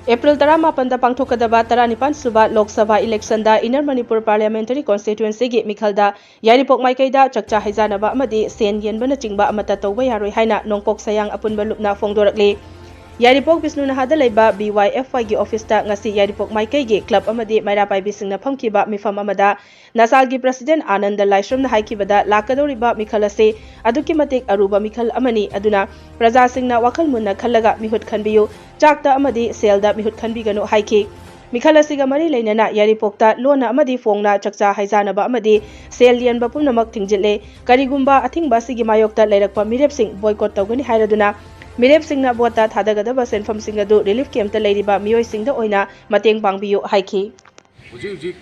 April 18 pangthokadaba 19 suba Lok Sabha election da Inner Manipur Parliamentary Constituency gi mikhalda Yaripok Maikaida Chakcha Heijanaba amadi Sen Yenba na chingba amata tawba yaroi haina nongpok sayang apunba lupna fongdorakli Yaripok Bisnu Nahada laiba BYFY gi office ta ngasi Yaripok Maikai gi club amadi Maira Pai Bisingna phamkiba mifam amada Nasal gi President Anand Laishram na haikibada lakadoriba mikhalase aduki matik aruba mikhal amani aduna Praja Singna wakal munna khallaga mihut khanbiyu Chakta amadi selda mihut khanbigano haiki Mikhalasiga mari Leinana Yaripokta lona amadi fongna Chakcha Heijanaba amadi sel Yenba pumnamak thingjile karigumba athingba sigi mayokta leirakpa mirep sing boycott tawgani hairaduna Mirep singna bota thadagadaba senfam singadu relief camp ta leiriba miyoi singda oina mateng pangbiyu haiki Hujik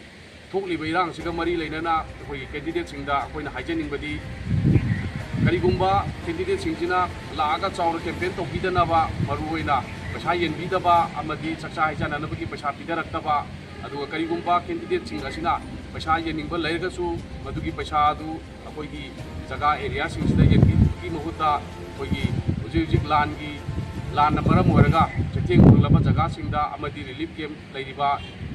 thokliba irang siga mari Leinana akoi candidate singda akoina haijanningbadi karigumba candidate singsina laaga chawra campaign tawbidanaba maruoina paisa yenbidaba amadi Chakcha Heijananabagi paisa pidaraktaba aduga karigumba candidate sing asina paisa yeningba leiragasu madugi paisa adu akoigi jaga area singsida yenbigi mahuta akoigi hujik lan maram oiraga chetheng phulaba jaga singda amadi relief camp leiriba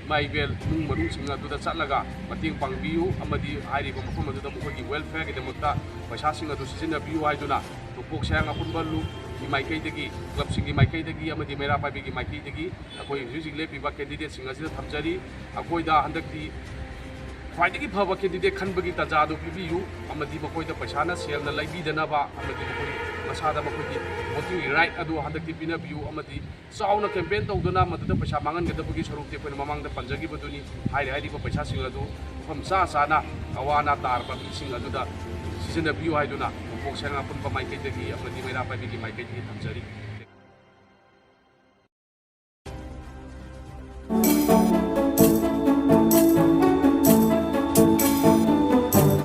maibel nung manung singa duda chatlaga mateng pangbiyu amadi hairiba mafam aduda mukhogi welfare gi damukta paisa singa du sijina biyu haiduna tupok sayang apunba lu Maikai dagi club singi Maikai dagi amadi Maira Pai gi Maikai dagi akoi hujik lepiba candidate singa sida thamjari akoi da handakti khwaidagi phaba candidate khanbagi tajadu pibiyu amadi makoi da paisa na sel na laibidanaba amadi makoi masada makoi voting right adu handakti pinabiyu amadi sauna campaign tawduna maduda paisa mangan gadabagi sarukte koina mamangda panjagi baduni hairi ba paisa sing adu pham sa sana awana tarba sing adu da sijina biyu haiduna pok sayang apun pa Maikai dagi amadi Maira Pai gi Maikai dagi thamjari